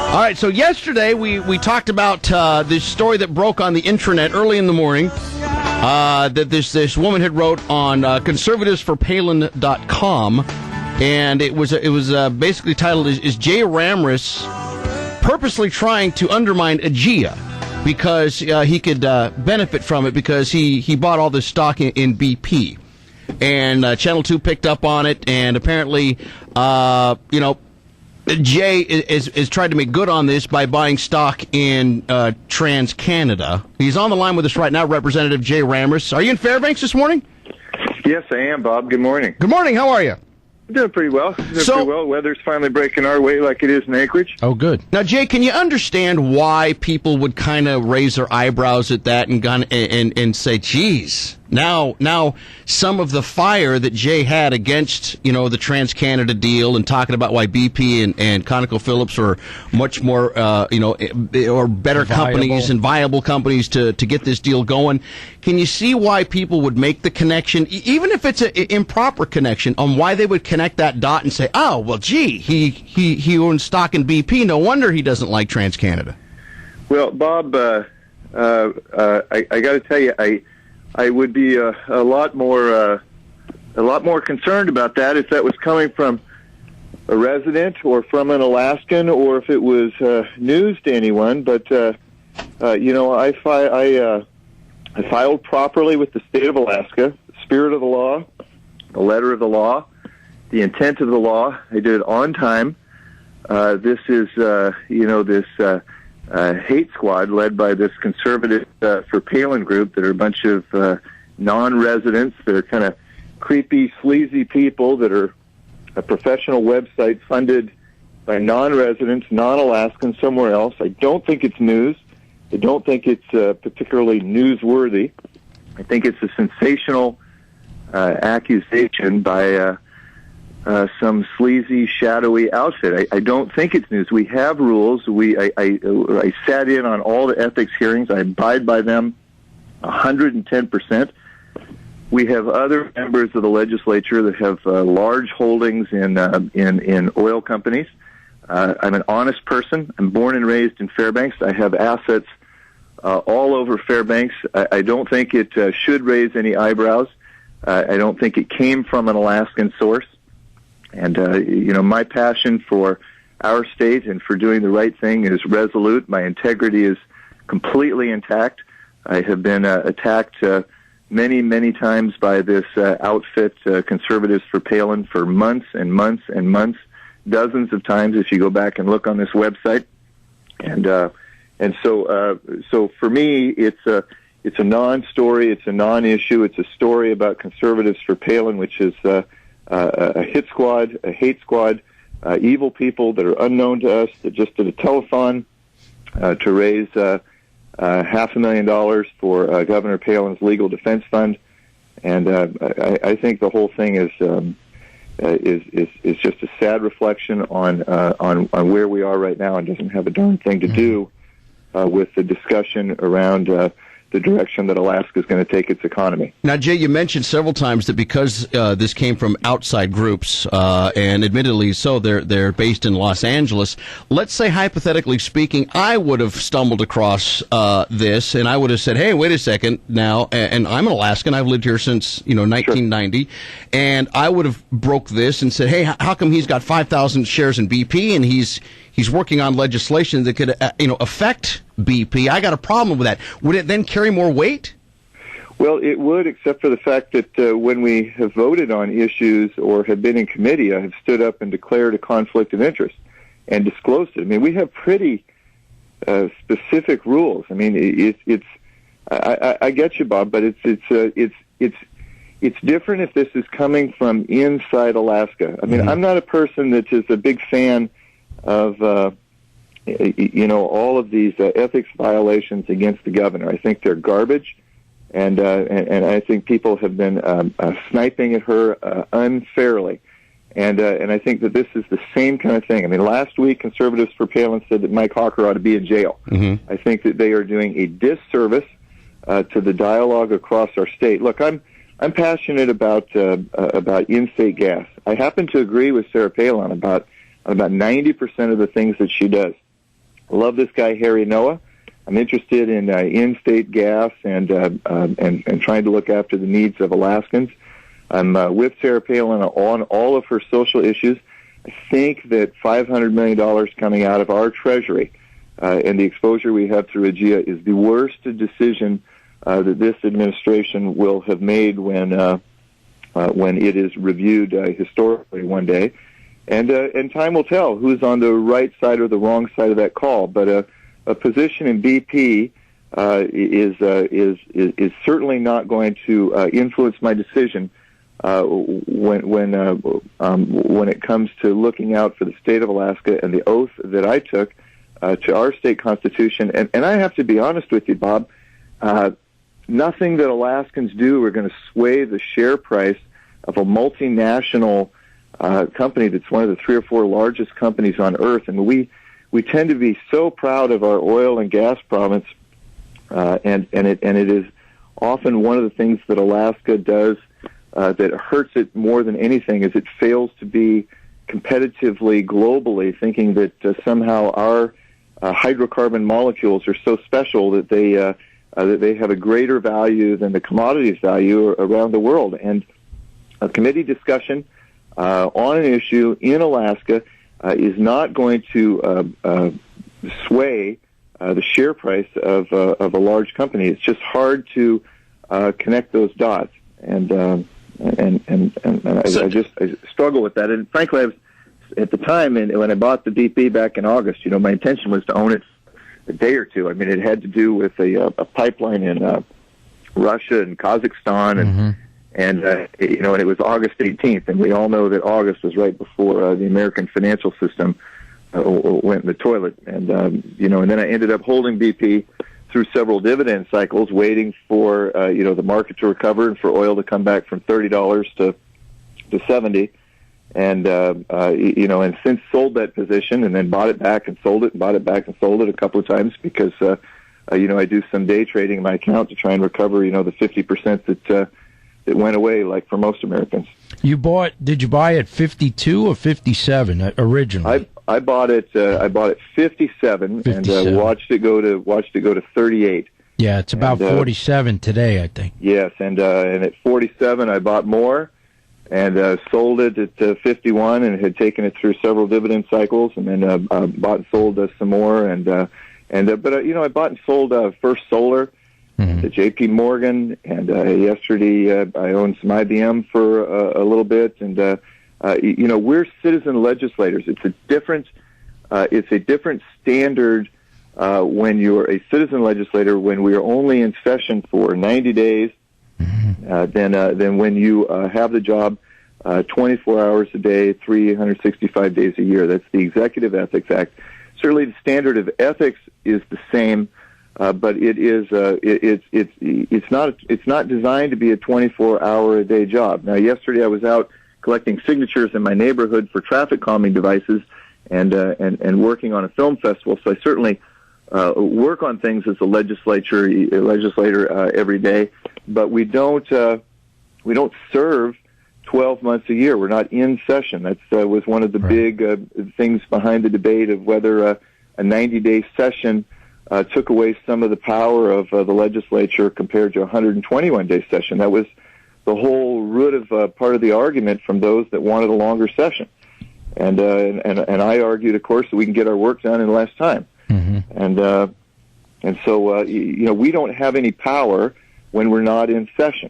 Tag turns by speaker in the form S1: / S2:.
S1: All right, so yesterday we talked about this story that broke on the intranet early in the morning that this woman had wrote on conservativesforpalin.com, and it was basically titled, Is Jay Ramras purposely trying to undermine AGEA because he could benefit from it because he bought all this stock in BP? And Channel 2 picked up on it, and apparently, Jay is tried to make good on this by buying stock in TransCanada. He's on the line with us right now, Representative Jay Ramras. Are you in Fairbanks this morning?
S2: Yes, I am, Bob. Good morning.
S1: Good morning. How are you?
S2: Doing pretty well. Weather's finally breaking our way like it is in Anchorage.
S1: Oh, good. Now, Jay, can you understand why people would kind of raise their eyebrows at that and say, geez, now some of the fire that Jay had against, the TransCanada deal and talking about why BP and ConocoPhillips are much more, or better companies and viable companies to get this deal going. Can you see why people would make the connection, even if it's an improper connection, on why they would connect that dot and say, oh, well, gee, he owns stock in BP. No wonder he doesn't like TransCanada.
S2: Well, Bob, I got to tell you, I would be a lot more concerned about that if that was coming from a resident or from an Alaskan, or if it was news to anyone. But I filed properly with the state of Alaska, the spirit of the law, the letter of the law, the intent of the law. I did it on time. This is hate squad led by this conservative for Palin group that are a bunch of non-residents. They're kind of creepy, sleazy people that are a professional website funded by non-residents, non-Alaskans, somewhere else. I don't think it's news. I don't think it's particularly newsworthy. I think it's a sensational accusation by some sleazy, shadowy outfit. I don't think it's news. We have rules. I sat in on all the ethics hearings. I abide by them 110%. We have other members of the legislature that have large holdings in oil companies. I'm an honest person. I'm born and raised in Fairbanks. I have assets all over Fairbanks. I don't think it should raise any eyebrows. I don't think it came from an Alaskan source. And, my passion for our state and for doing the right thing is resolute. My integrity is completely intact. I have been attacked many, many times by this outfit, Conservatives for Palin, for months and months and months, dozens of times if you go back and look on this website. And so for me, it's a non-story, it's a non-issue, it's a story about Conservatives for Palin, which is a hit squad, a hate squad, evil people that are unknown to us that just did a telethon to raise $500,000 for Governor Palin's legal defense fund, and I think the whole thing is just a sad reflection on where we are right now, and doesn't have a darn thing to do with the discussion around the direction that Alaska is going to take its economy.
S1: Now, Jay, you mentioned several times that because this came from outside groups, and admittedly so, they're based in Los Angeles. Let's say, hypothetically speaking, I would have stumbled across this, and I would have said, hey, wait a second now, and I'm an Alaskan. I've lived here since 1990, sure. And I would have broke this and said, hey, how come he's got 5,000 shares in BP, and he's working on legislation that could affect BP? I got a problem with that. Would it then carry more weight?
S2: Well, it would, except for the fact that when we have voted on issues or have been in committee, I have stood up and declared a conflict of interest and disclosed it. I mean, we have pretty specific rules. I mean, I get you, Bob, but it's different if this is coming from inside Alaska. I mean, mm-hmm. I'm not a person that is a big fan of all of these ethics violations against the governor. I think they're garbage, and I think people have been sniping at her unfairly, and I think that this is the same kind of thing. I mean, last week Conservatives for Palin said that Mike Hawker ought to be in jail. Mm-hmm. I think that they are doing a disservice to the dialogue across our state. Look, I'm passionate about in-state gas. I happen to agree with Sarah Palin about 90% of the things that she does. I love this guy, Harry Noah. I'm interested in in-state gas and trying to look after the needs of Alaskans. I'm with Sarah Palin on all of her social issues. I think that $500 million coming out of our Treasury and the exposure we have through AGEA is the worst decision that this administration will have made when it is reviewed historically one day. And time will tell who's on the right side or the wrong side of that call. But a position in BP is certainly not going to influence my decision when it comes to looking out for the state of Alaska and the oath that I took to our state constitution. And I have to be honest with you, Bob. Nothing that Alaskans do are going to sway the share price of a multinational company that's one of the 3 or 4 largest companies on earth. And we tend to be so proud of our oil and gas province, and it is often one of the things that Alaska does that hurts it more than anything is it fails to be competitively globally, thinking that somehow our hydrocarbon molecules are so special that they have a greater value than the commodities value around the world. And a committee discussion on an issue in Alaska is not going to sway the share price of a large company. It's just hard to connect those dots, and I struggle with that. And frankly, I was, at the time, and when I bought the BP back in August, my intention was to own it a day or two. I mean, it had to do with a pipeline in Russia and Kazakhstan, and and it was August 18th, and we all know that August was right before the American financial system went in the toilet, and then I ended up holding BP through several dividend cycles, waiting for the market to recover and for oil to come back from $30 to $70. And since sold that position and then bought it back and sold it and bought it back and sold it a couple of times because, I do some day trading in my account to try and recover, the 50% that went away, like for most Americans.
S3: Did you buy at 52 or 57 originally?
S2: I bought it 57 and watched it go to 38.
S3: Yeah, it's about 47 today, I think.
S2: Yes, and at 47 I bought more. And sold it at 51, and had taken it through several dividend cycles, and then bought and sold some more. But I bought and sold First Solar to J.P. Morgan, and yesterday I owned some IBM for a little bit. And we're citizen legislators. It's a different standard when you're a citizen legislator when we are only in session for 90 days. Than when you have the job 24 hours a day, 365 days a year. That's the Executive Ethics Act. Certainly, the standard of ethics is the same, but it is it's not designed to be a 24-hour a day job. Now, yesterday I was out collecting signatures in my neighborhood for traffic calming devices and working on a film festival. So I certainly work on things as a legislator every day. But we don't serve 12 months a year. We're not in session. That was one of the big things behind the debate of whether a 90-day session took away some of the power of the legislature compared to a 121-day session. That was the whole root of part of the argument from those that wanted a longer session. And I argued, of course, that we can get our work done in less time. And so we don't have any power when we're not in session.